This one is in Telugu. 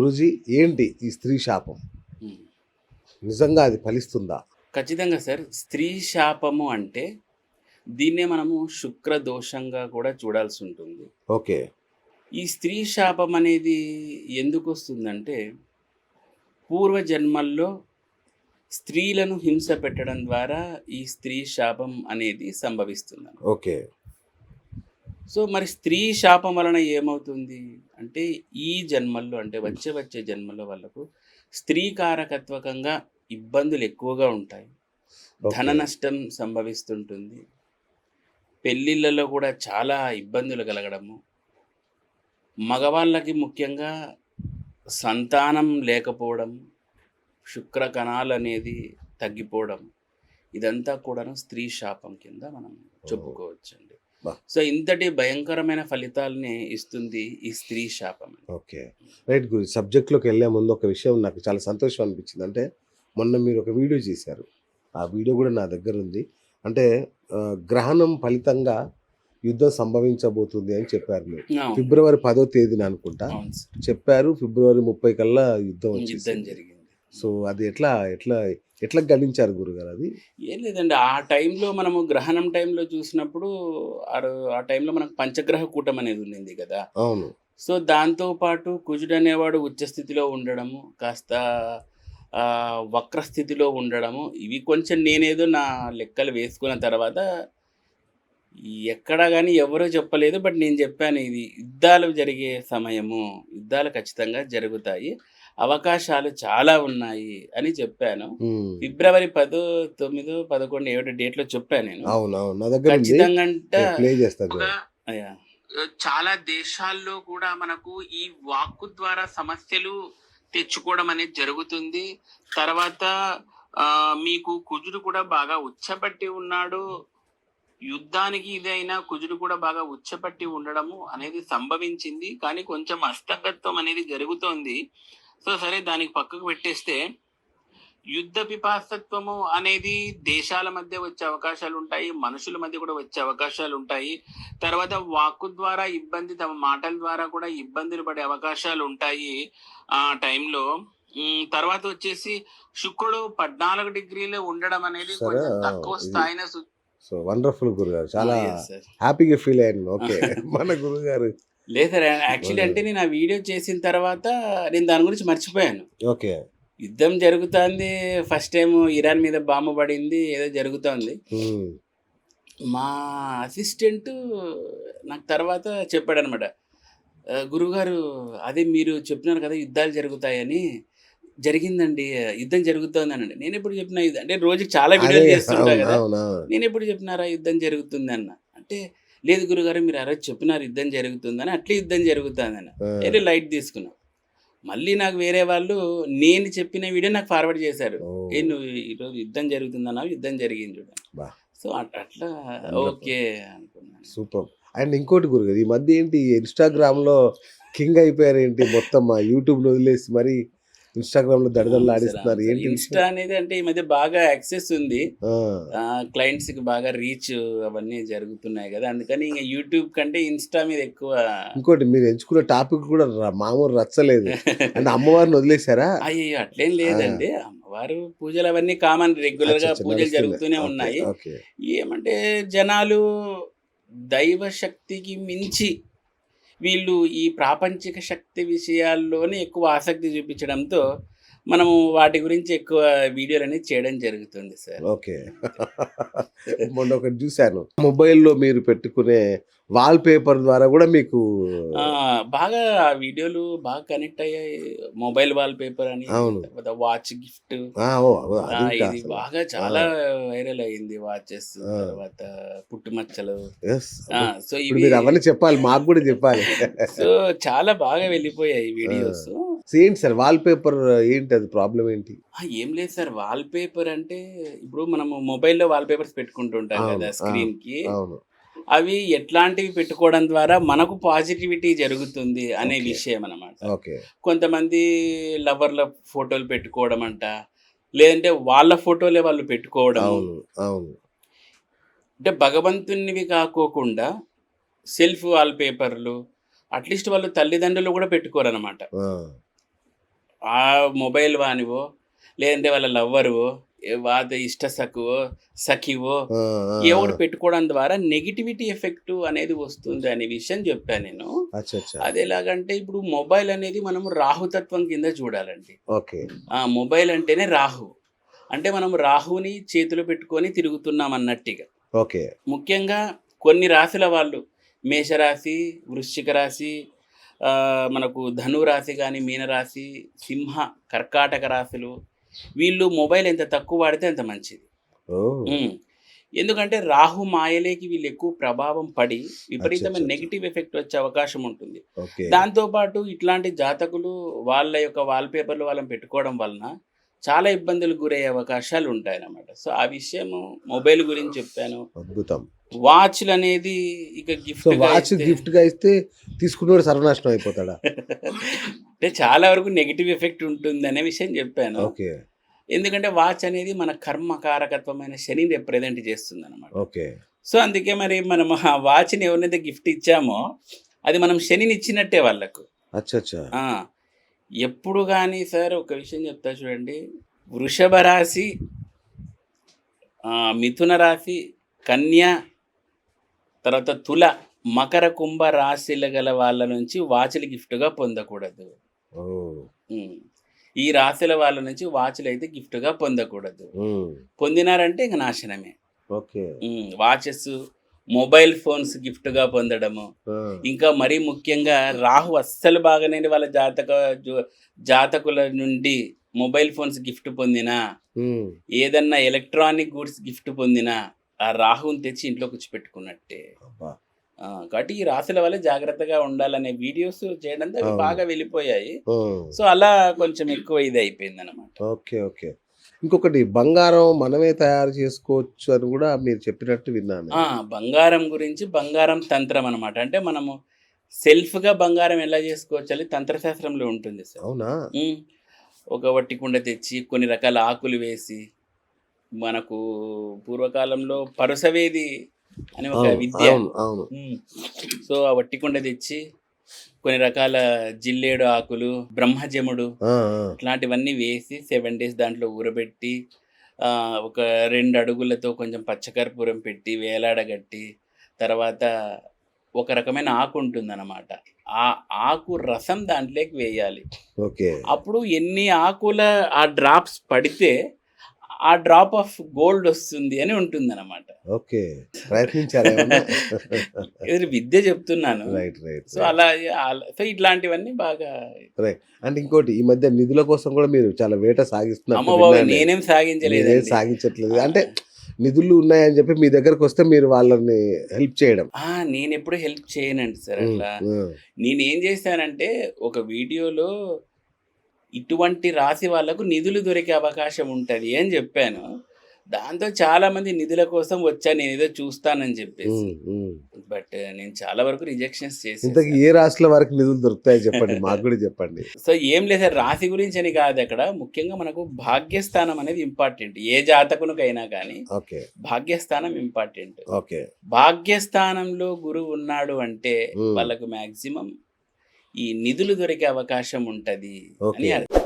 గురూజీ ఏంటి ఈ స్త్రీ శాపం? ఉమ్. నిజంగా అది ఫలిస్తుందా? ఖచ్చితంగా సార్. స్త్రీ శాపము అంటే దీన్నే మనము శుక్ర దోషంగా కూడా చూడాల్సి ఉంటుంది. ఓకే. ఈ స్త్రీ శాపం అనేది ఎందుకు వస్తుందంటే పూర్వజన్మల్లో స్త్రీలను హింస పెట్టడం ద్వారా ఈ స్త్రీ శాపం అనేది సంభవిస్తుంది. ఓకే. సో మరి స్త్రీ శాపం వలన ఏమవుతుంది అంటే ఈ జన్మల్లో అంటే వచ్చే జన్మల్లో వాళ్ళకు స్త్రీ కారకత్వకంగా ఇబ్బందులు ఎక్కువగా ఉంటాయి. ధన ఓకే. నష్టం సంభవిస్తుంటుంది. పెళ్ళిళ్ళలో కూడా చాలా ఇబ్బందులు కలగడము, మగవాళ్ళకి ముఖ్యంగా సంతానం లేకపోవడం, శుక్ర కణాలు అనేది తగ్గిపోవడం, ఇదంతా కూడాను స్త్రీ శాపం కింద మనం చెప్పుకోవచ్చండి. బా. సో ఇంతటి భయంకరమైన ఫలితాలని ఇస్తుంది ఈ స్త్రీ శాపం. ఓకే. రైట్ గురు. సబ్జెక్ట్‌లోకి వెళ్ళే ముందు ఒక విషయం నాకు చాలా సంతోషం అనిపించింది. అంటే మొన్న మీరు ఒక వీడియో చేశారు. ఆ వీడియో కూడా నా దగ్గర ఉంది. అంటే గ్రహణం ఫలితంగా యుద్ధం సంభవించబోతుంది అని చెప్పారు మీరు. అవును. ఫిబ్రవరి 10వ తేదీన అనుకుంటా అవును సార్. చెప్పారు. ఫిబ్రవరి 30 కల్లా యుద్ధం యుద్ధం వచ్చేసింది. జరిగింది. సో అది ఎట్లా ఎట్లా ఎట్లా గణించారు గురుగారు అది? ఏం లేదండి, ఆ టైంలో మనము గ్రహణం టైంలో చూసినప్పుడు ఆ టైంలో మనకు పంచగ్రహ కూటం అనేది ఉండింది కదా. అవును. సో దాంతో పాటు కుజుడు అనేవాడు ఉచ్చ స్థితిలో ఉండడము, కాస్త వక్రస్థితిలో ఉండడము, ఇవి కొంచెం నేనేదో నా లెక్కలు వేసుకున్న తర్వాత ఎక్కడా కానీ ఎవరూ చెప్పలేదు. బట్ నేను చెప్పాను, ఇది యుద్ధాలు జరిగే సమయము, యుద్ధాలు ఖచ్చితంగా జరుగుతాయి, అవకాశాలు చాలా ఉన్నాయి అని చెప్పాను. ఫిబ్రవరి 10, 9, 11, 7 డేట్లో చెప్పాను నేను. అవునవును. నా దగ్గర ఉంది. ఖచ్చితంగా అంటే ప్లే చేస్తాను. అయ్యా, చాలా దేశాల్లో కూడా మనకు ఈ వాక్కు ద్వారా సమస్యలు తెచ్చుకోవడం అనేది జరుగుతుంది. తర్వాత మీకు కుజుడు కూడా బాగా ఉచ్చపట్టి ఉన్నాడు. యుద్ధానికి ఇదైనా కుజుడు కూడా బాగా ఉచ్చపట్టి ఉండడము అనేది సంభవించింది. కానీ కొంచెం అస్తగత్వం అనేది జరుగుతోంది. సో సరే, దానికి పక్కకు పెట్టేస్తే యుద్ధ పిపాసత్వము అనేది దేశాల మధ్య వచ్చే అవకాశాలు ఉంటాయి, మనుషుల మధ్య కూడా వచ్చే అవకాశాలు ఉంటాయి. తర్వాత వాక్కు ద్వారా ఇబ్బంది, తమ మాటల ద్వారా కూడా ఇబ్బందులు పడే అవకాశాలు ఉంటాయి ఆ టైంలో. తర్వాత వచ్చేసి శుక్రుడు 14 డిగ్రీలో ఉండడం అనేది కొంచెం తక్కువ స్థాయిన. సో వండర్ఫుల్ గురుగారు. చాలా హ్యాపీగా ఫీల్ అయ్యాను. ఓకే. మన గురుగారు లేదు సార్, యాక్చువల్లీ అంటే నేను ఆ వీడియో చేసిన తర్వాత నేను దాని గురించి మర్చిపోయాను. ఓకే. యుద్ధం జరుగుతుంది, ఫస్ట్ టైం ఇరాన్ మీద బాంబు పడింది, ఏదో జరుగుతుంది. మా అసిస్టెంట్ నాకు తర్వాత చెప్పాడు అనమాట, గురుగారు అదే మీరు చెప్పినారు కదా యుద్ధాలు జరుగుతాయని, జరిగిందండి, యుద్ధం జరుగుతుంది అనండి. నేను ఎప్పుడు చెప్పిన అంటే రోజుకి చాలా వీడియోలు చేస్తుంటా కదా, నేను ఎప్పుడు చెప్పినారా యుద్ధం జరుగుతుంది అన్న అంటే, లేదు గురుగారు మీరు ఆ రోజు చెప్పినారు యుద్ధం జరుగుతుందని, అట్లే యుద్ధం జరుగుతుందని వేరే లైట్ తీసుకున్నాం. మళ్ళీ నాకు వేరే వాళ్ళు నేను చెప్పిన వీడియో నాకు ఫార్వర్డ్ చేశారు, నువ్వు ఈరోజు యుద్ధం జరుగుతుందన్నావు, యుద్ధం జరిగింది చూడండి. సో అట్లా ఓకే అనుకున్నాను. సూపర్. అండ్ ఇంకోటి గురుగారు, ఈ మధ్య ఏంటి ఇన్స్టాగ్రామ్లో కింగ్ అయిపోయారు ఏంటి, మొత్తం మా యూట్యూబ్ వదిలేసి మరి ఇన్స్టాగ్రామ్ లో దడదలు ఆడిస్తున్నారు ఏంటి? ఇన్స్టా అనేది అంటే ఈ మధ్య బాగా యాక్సెస్ ఉంది, క్లయింట్స్ కి బాగా రీచ్ అవన్నీ జరుగుతున్నాయి కదా, అందుకని ఇంకా యూట్యూబ్ కంటే ఇన్స్టా మీద ఎక్కువ. ఇంకోటి మీరు ఎంచుకున్న టాపిక్ కూడా మామూలు రచ్చలేదు అంటే అమ్మవారిని వదిలేశారా? అయ్యో అట్లేం లేదండి, అమ్మవారు పూజలు అవన్నీ కామన్, రెగ్యులర్ గా పూజలు జరుగుతూనే ఉన్నాయి. ఏమంటే జనాలు దైవ శక్తికి మించి వీళ్ళు ఈ ప్రాపంచిక శక్తి విషయాల్లోనే ఎక్కువ ఆసక్తి చూపించడంతో మనము వాటి గురించి ఎక్కువ వీడియోలు అనేది చేయడం జరుగుతుంది సార్. ఓకే. మొన్న ఒకటి చూశాను, మొబైల్లో మీరు పెట్టుకునే వాల్ పేపర్ ద్వారా కూడా మీకు బాగా వీడియోలు బాగా కనెక్ట్ అయ్యాయి. మొబైల్ వాల్ పేపర్ అని, తర్వాత వాచ్ గిఫ్ట్, ఇది బాగా చాలా వైరల్ అయింది. వాచెస్, తర్వాత పుట్టుమచ్చలు. సో ఇవి అవన్నీ చెప్పాలి, మాకు కూడా చెప్పాలి. సో చాలా బాగా వెళ్ళిపోయాయి వీడియోస్. ఏంటి సార్ వాల్ పేపర్, ఏంటి అది ప్రాబ్లం ఏంటి? ఏం లేదు సార్, వాల్ పేపర్ అంటే ఇప్పుడు మనము మొబైల్లో వాల్ పేపర్స్ పెట్టుకుంటుంటాం కదా స్క్రీన్ కి, అవి ఎట్లాంటివి పెట్టుకోవడం ద్వారా మనకు పాజిటివిటీ జరుగుతుంది అనే విషయం అన్నమాట. కొంతమంది లవర్ల ఫోటోలు పెట్టుకోవడం అంట, లేదంటే వాళ్ళ ఫోటోలే వాళ్ళు పెట్టుకోవడం, అంటే భగవంతునివి కాకోకుండా సెల్ఫ్ వాల్ పేపర్లు, అట్లీస్ట్ వాళ్ళు తల్లిదండ్రులు కూడా పెట్టుకోరు అనమాట. ఆ మొబైల్ వానివో లేదంటే వాళ్ళ లవ్వరువో వాళ్ళ ఇష్ట సఖివో ఆ, ఆ, ఎవడు పెట్టుకోవడం ద్వారా నెగిటివిటీ ఎఫెక్ట్ అనేది వస్తుంది అనే విషయం చెప్పాను నేను. అచ్చా అచ్చా. అది ఎలాగంటే ఇప్పుడు మొబైల్ అనేది మనం రాహుతత్వం కింద చూడాలండి. ఓకే. మొబైల్ అంటేనే రాహు. అంటే మనం రాహుని చేతిలో పెట్టుకొని తిరుగుతున్నాం అన్నట్టుగా. ఓకే. ముఖ్యంగా కొన్ని రాశుల వాళ్ళు మేషరాశి, వృశ్చిక రాశి, మనకు ధను రాశి కానీ, మీనరాశి, సింహ, కర్కాటక రాశులు వీళ్ళు మొబైల్ ఎంత తక్కువ వాడితే అంత మంచిది. ఓ. ఎందుకంటే రాహు మాయలేకి వీళ్ళు ఎక్కువ ప్రభావం పడి విపరీతమైన అచ్చచ్చచ్చ. నెగిటివ్ ఎఫెక్ట్ వచ్చే అవకాశం ఉంటుంది. ఓకే. దాంతోపాటు ఇట్లాంటి జాతకులు వాళ్ళ యొక్క వాల్పేపర్లు వాళ్ళని పెట్టుకోవడం వలన చాలా ఇబ్బందులు గురయ్యే అవకాశాలు ఉంటాయన్నమాట. సో ఆ విషయము మొబైల్ గురించి చెప్పాను. అద్భుతం. వాచ్లు అనేది ఇక సో గిఫ్ట్ వాచ్ గిఫ్ట్ గా ఇస్తే తీసుకున్నవాడు సర్వనాశనం అయిపోతాడా? అంటే చాలా వరకు నెగిటివ్ ఎఫెక్ట్ ఉంటుంది అనే విషయం చెప్పాను. ఓకే. ఎందుకంటే వాచ్ అనేది మన కర్మకారకత్వమైన శనిని రిప్రజెంట్ చేస్తుంది అనమాట. ఓకే. సో అందుకే మరి మనం ఆ వాచ్ని ఎవరినైతే గిఫ్ట్ ఇచ్చామో అది మనం శనిని ఇచ్చినట్టే వాళ్ళకు. అచ్చా అచ్చా. ఆ, ఎప్పుడు కానీ సార్ ఒక విషయం చెప్తా చూడండి, వృషభ రాశి, మిథున రాశి, కన్య, తర్వాత తుల, మకర, కుంభ రాశిల గల వాళ్ళ నుంచి వాచ్లు గిఫ్ట్గా పొందకూడదు. ఓ. ఉమ్. ఈ రాశుల వాళ్ళ నుంచి వాచ్లు అయితే గిఫ్ట్గా పొందకూడదు. ఉమ్. పొందినారంటే ఇంక నాశనమే. ఓకే. వాచెస్, మొబైల్ ఫోన్స్ గిఫ్ట్గా పొందడము, ఆ. ఇంకా మరీ ముఖ్యంగా రాహు అస్సలు బాగానే వాళ్ళ జాతకుల నుండి మొబైల్ ఫోన్స్ గిఫ్ట్ పొందినా, ఉమ్. ఏదన్నా ఎలక్ట్రానిక్ గూడ్స్ గిఫ్ట్ పొందినా ఆ రాహుని తెచ్చి ఇంట్లో కూర్చోపెట్టుకున్నట్టే. అబ్బా. కాబట్టి ఈ రాశుల వల్ల జాగ్రత్తగా ఉండాలనే వీడియోస్ చేయడంతో అవి అవును. బాగా వెళ్ళిపోయాయి. ఉమ్. సో అలా కొంచెం ఎక్కువ ఇది అయిపోయింది అనమాట. ఓకే. ఓకే. ఇంకొకటి బంగారం మనమే తయారు చేసుకోవచ్చు అని కూడా మీరు చెప్పినట్టు విన్నాను. బంగారం గురించి బంగారం తంత్రం అనమాట. అంటే మనము సెల్ఫ్గా బంగారం ఎలా చేసుకోవచ్చు అని తంత్రశాస్త్రంలో ఉంటుంది సార్. అవునా? ఒక వట్టి కుండ తెచ్చి కొన్ని రకాల ఆకులు వేసి, మనకు పూర్వకాలంలో పరుసవేది అని ఒక అవును విద్య. అవును అవును. సో ఆ వట్టి కుండ తెచ్చి కొన్ని రకాల జిల్లేడు ఆకులు, బ్రహ్మజముడు ఆ, ఇట్లాంటివన్నీ వేసి 7 days దాంట్లో ఊరబెట్టి, ఒక 2 అడుగులతో కొంచెం పచ్చకర్పూరం పెట్టి వేలాడగట్టి, తర్వాత ఒక రకమైన ఆకు ఉంటుందన్నమాట. ఆ ఆకు రసం దాంట్లోకి వేయాలి. ఓకే. అప్పుడు ఎన్ని ఆకుల ఆ డ్రాప్స్ పడితే ఆ డ్రాప్ ఆఫ్ గోల్డ్ వస్తుంది అని ఉంటుందన్నమాట. ఓకే. ప్రయత్నించారేమన్నా? ఇది విద్య చెప్తున్నాను. Right right. సో అలా సో ఇట్లాంటివన్నీ బాగా. రైట్. అంటే ఇంకోటి ఈ మధ్య నిధుల కోసం కూడా మీరు చాలా వేట సాగిస్తున్నారు. అమ్మ బాబు నేనేం సాగించలేదు. సాగించట్లేదు. అంటే నిధులు ఉన్నాయని చెప్పి మీ దగ్గరకు వస్తే మీరు వాళ్ళని హెల్ప్ చేయడం. నేను ఎప్పుడు హెల్ప్ చేయనండి సార్. అట్లా ఉమ్. నేనేం చేశానంటే ఒక వీడియోలో ఇటువంటి రాశి వాళ్ళకు నిధులు దొరికే అవకాశం ఉంటుంది అని చెప్పాను. దాంతో చాలా మంది నిధుల కోసం వచ్చా, నేను ఏదో చూస్తానని చెప్పేసి. బట్ నేను చాలా వరకు రిజెక్షన్స్ చేసి. ఇంతకీ ఏ రాశుల వరకు నిధులు దొరుకుతాయో చెప్పండి, మాకు కూడా చెప్పండి. సో ఏం లేదు సార్, రాశి గురించి అని కాదు, అక్కడ ముఖ్యంగా మనకు భాగ్యస్థానం అనేది ఇంపార్టెంట్. ఏ జాతకునికైనా కానీ ఓకే. భాగ్యస్థానం ఇంపార్టెంట్. ఓకే. భాగ్యస్థానంలో గురువు ఉన్నాడు అంటే వాళ్ళకు మాక్సిమం ఈ నిధులు దొరికే అవకాశం ఉంటది అని అర్థం.